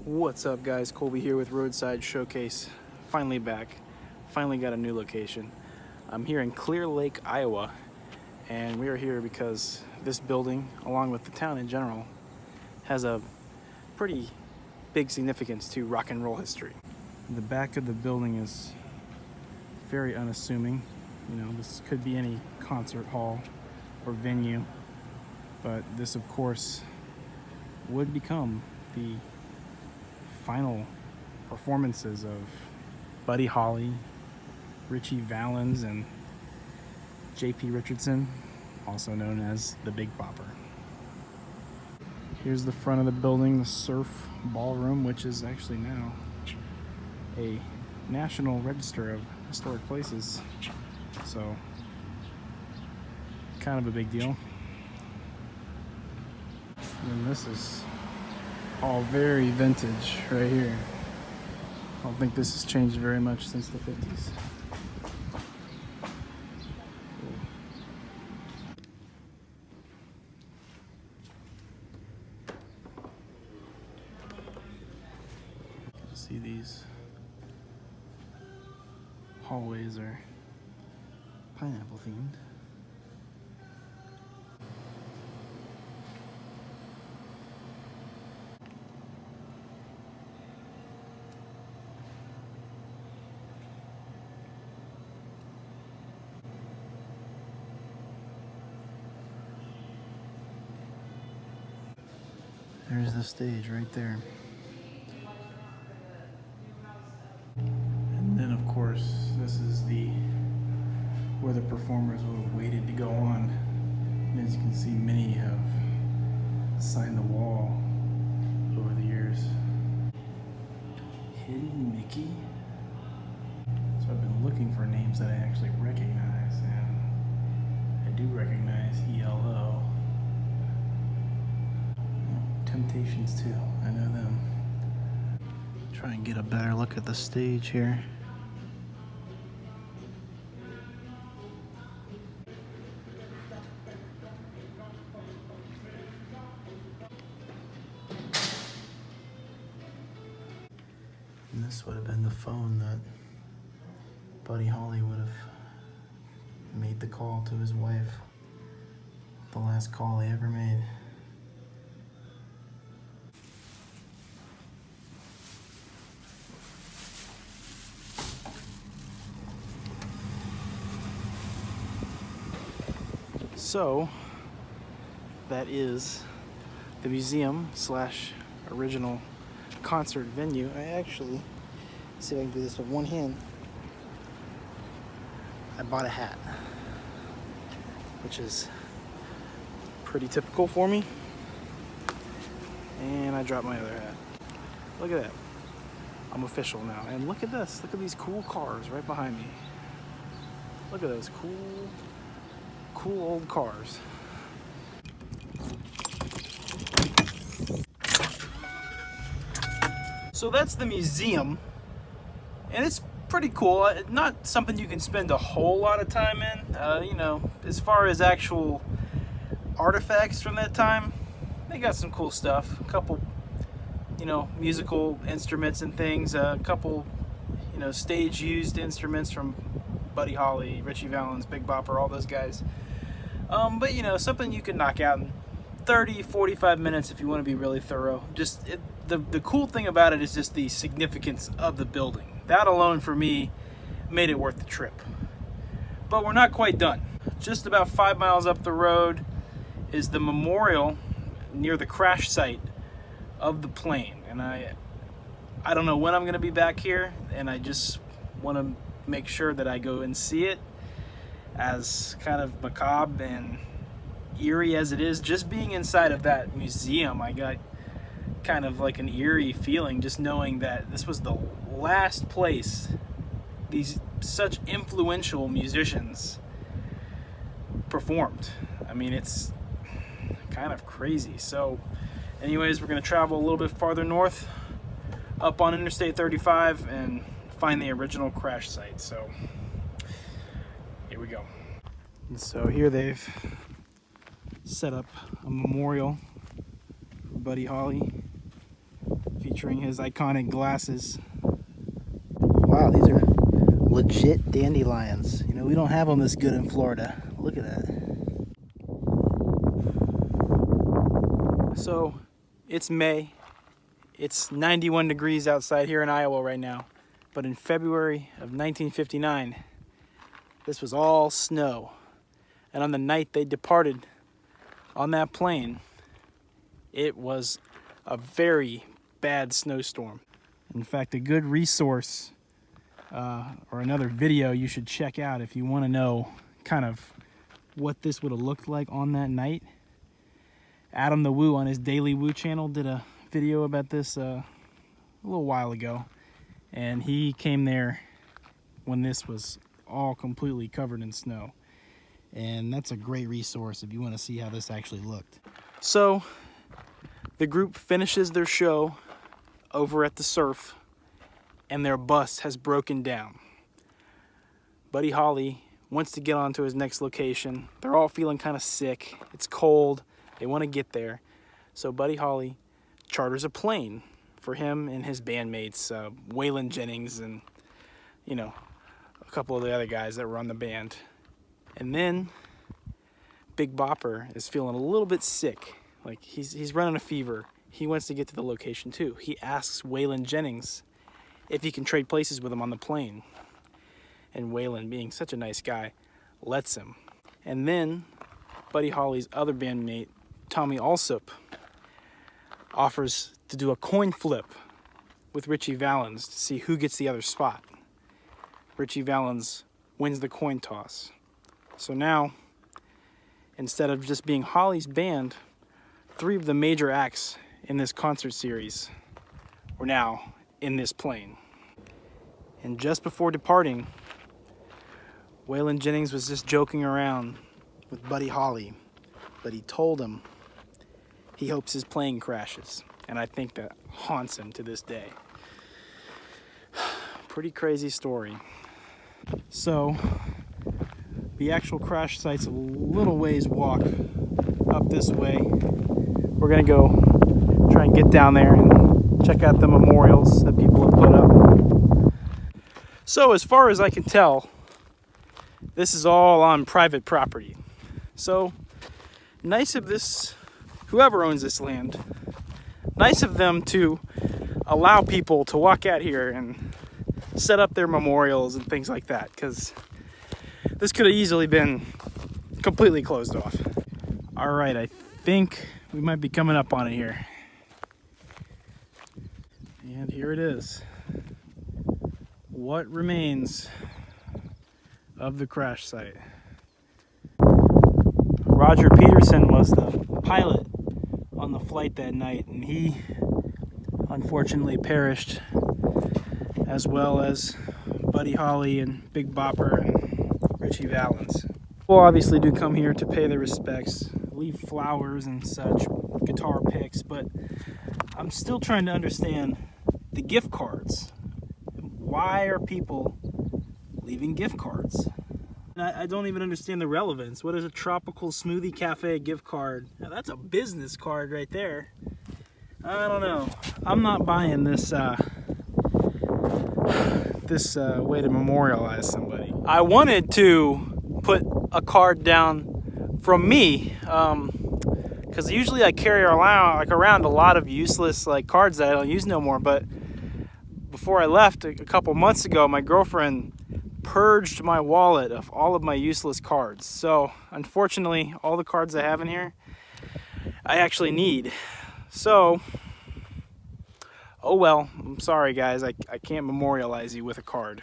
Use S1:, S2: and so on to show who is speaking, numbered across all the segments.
S1: What's up, guys? Colby here with Roadside Showcase. Finally back. Finally got a new location. I'm here in Clear Lake, Iowa, and we are here because this building, along with the town in general, has a pretty big significance to rock and roll history. The back of the building is very unassuming. You know, this could be any concert hall or venue, but this, of course, would become the final performances of Buddy Holly, Richie Valens, and J.P. Richardson, also known as the Big Bopper. Here's the front of the building, the Surf Ballroom, which is actually now a National Register of Historic Places, so kind of a big deal. And this is all very vintage right here. I don't think this has changed very much since the 50s. See, these hallways are pineapple themed. There's the stage right there. And then, of course, this is where the performers would have waited to go on. And as you can see, many have signed the wall over the years. Hidden Mickey. So I've been looking for names that I actually recognize, and I do recognize ELO. Temptations too, I know them. Try and get a better look at the stage here. And this would have been the phone that Buddy Holly would have made the call to his wife. The last call he ever made. So, that is the museum / original concert venue. I actually, see if I can do this with one hand. I bought a hat, which is pretty typical for me. And I dropped my other hat. Look at that. I'm official now. And look at this. Look at these cool cars right behind me. Look at those cool old cars. So that's the museum, and it's pretty cool. Not something you can spend a whole lot of time in. You know, as far as actual artifacts from that time, they got some cool stuff. A couple, you know, musical instruments and things. A couple, you know, stage used instruments from Buddy Holly, Richie Valens, Big Bopper, all those guys. But you know, something you can knock out in 30-45 minutes if you want to be really thorough. Just the cool thing about it is just the significance of the building. That alone for me made it worth the trip. But we're not quite done. Just about 5 miles up the road is the memorial near the crash site of the plane. And I don't know when I'm going to be back here, and I just want to make sure that I go and see it. As kind of macabre and eerie as it is, just being inside of that museum, I got kind of like an eerie feeling just knowing that this was the last place these such influential musicians performed. I mean, it's kind of crazy. So anyways, we're going to travel a little bit farther north up on Interstate 35 and find the original crash site. So here we go. And so here they've set up a memorial for Buddy Holly. featuring his iconic glasses. Wow, these are legit dandelions. You know, we don't have them this good in Florida. Look at that. So, it's May. It's 91 degrees outside here in Iowa right now. But in February of 1959, this was all snow. And on the night they departed on that plane, it was a very bad snowstorm. In fact, a good resource or another video you should check out if you want to know kind of what this would have looked like on that night. Adam the Woo on his Daily Woo channel did a video about this a little while ago, and he came there when this was all completely covered in snow, and that's a great resource if you want to see how this actually looked. So the group finishes their show over at the surf, and their bus has broken down. Buddy Holly wants to get on to his next location. They're all feeling kind of sick. It's cold. They want to get there. So Buddy Holly charters a plane for him and his bandmates, Waylon Jennings and, you know, a couple of the other guys that were on the band. And then Big Bopper is feeling a little bit sick. Like he's running a fever. He wants to get to the location too. He asks Waylon Jennings if he can trade places with him on the plane. And Waylon, being such a nice guy, lets him. And then Buddy Holly's other bandmate, Tommy Alsop, offers to do a coin flip with Richie Valens to see who gets the other spot. Richie Valens wins the coin toss. So now, instead of just being Holly's band, 3 of the major acts in this concert series were now in this plane. And just before departing, Waylon Jennings was just joking around with Buddy Holly, but he told him he hopes his plane crashes, and I think that haunts him to this day. Pretty crazy story. So the actual crash site's a little ways walk up this way. We're gonna go try and get down there and check out the memorials that people have put up. So as far as I can tell, this is all on private property. So nice of whoever owns this land, nice of them to allow people to walk out here and set up their memorials and things like that, because this could have easily been completely closed off. All right, I think we might be coming up on it here. And here it is. What remains of the crash site. Roger Peterson was the pilot on the flight that night, and he unfortunately perished, as well as Buddy Holly and Big Bopper and Richie Valens. People obviously do come here to pay their respects, leave flowers and such, guitar picks, but I'm still trying to understand the gift cards. Why are people leaving gift cards? I don't even understand the relevance. What is a Tropical Smoothie Cafe gift card? Now, that's a business card right there. I don't know. I'm not buying this way to memorialize somebody. I wanted to put a card down from me, because usually I carry around a lot of useless cards that I don't use no more. But before I left a couple months ago, my girlfriend purged my wallet of all of my useless cards. So unfortunately, all the cards I have in here, I actually need. So, oh well, I'm sorry guys, I can't memorialize you with a card.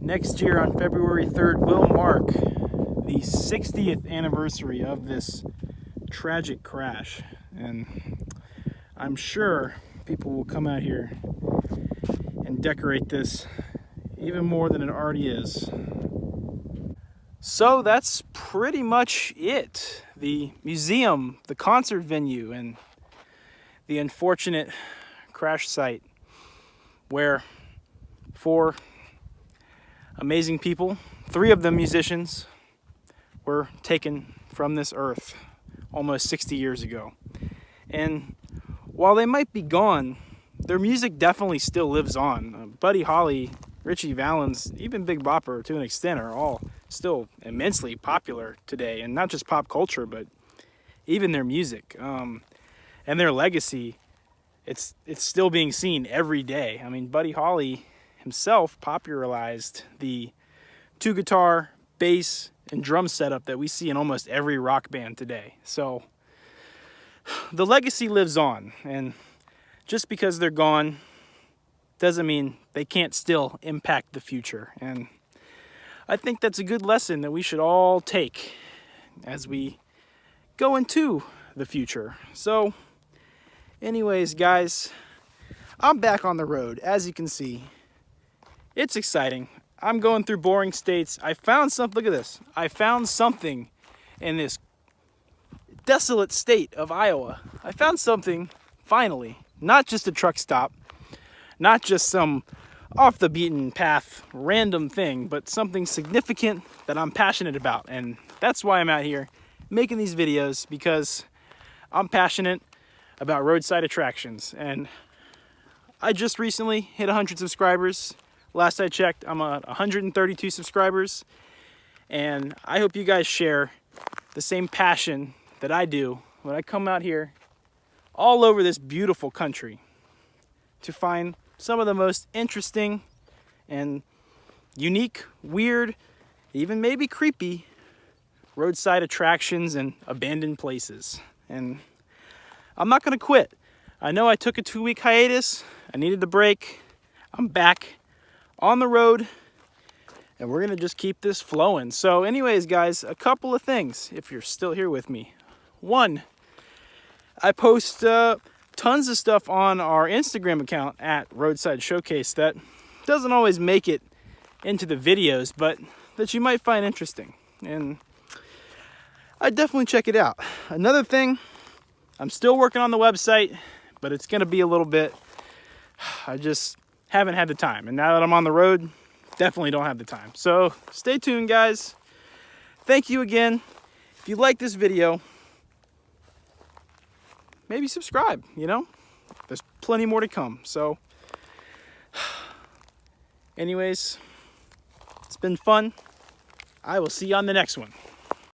S1: Next year on February 3rd will mark the 60th anniversary of this tragic crash. And I'm sure people will come out here and decorate this even more than it already is. So that's pretty much it. The museum, the concert venue, and the unfortunate crash site where 4 amazing people, 3 of them musicians, were taken from this earth almost 60 years ago. And while they might be gone their music definitely still lives on. Buddy Holly, Richie Valens, even Big Bopper to an extent are all still immensely popular today, and not just pop culture, but even their music and their legacy. It's still being seen every day. I mean, Buddy Holly himself popularized the 2-guitar, bass, and drum setup that we see in almost every rock band today. So the legacy lives on, and just because they're gone doesn't mean they can't still impact the future. And I think that's a good lesson that we should all take as we go into the future. So anyways, guys, I'm back on the road. As you can see, it's exciting. I'm going through boring states. I found something. Look at this. I found something in this desolate state of Iowa. I found something, finally. Not just a truck stop. Not just some off the beaten path random thing, but something significant that I'm passionate about. And that's why I'm out here making these videos, because I'm passionate about roadside attractions. And I just recently hit 100 subscribers. Last I checked, I'm at 132 subscribers. And I hope you guys share the same passion that I do when I come out here all over this beautiful country to find some of the most interesting and unique, weird, even maybe creepy roadside attractions and abandoned places. And I'm not gonna quit. I know I took a 2-week hiatus. I needed the break. I'm back on the road, and we're gonna just keep this flowing. So anyways, guys, a couple of things if you're still here with me. One, I post tons of stuff on our Instagram account at Roadside Showcase that doesn't always make it into the videos, but that you might find interesting. And I definitely check it out. Another thing, I'm still working on the website, but it's gonna be a little bit, I just haven't had the time. And now that I'm on the road, definitely don't have the time. So stay tuned, guys. Thank you again. If you like this video, maybe subscribe, you know? There's plenty more to come. So anyways, it's been fun. I will see you on the next one.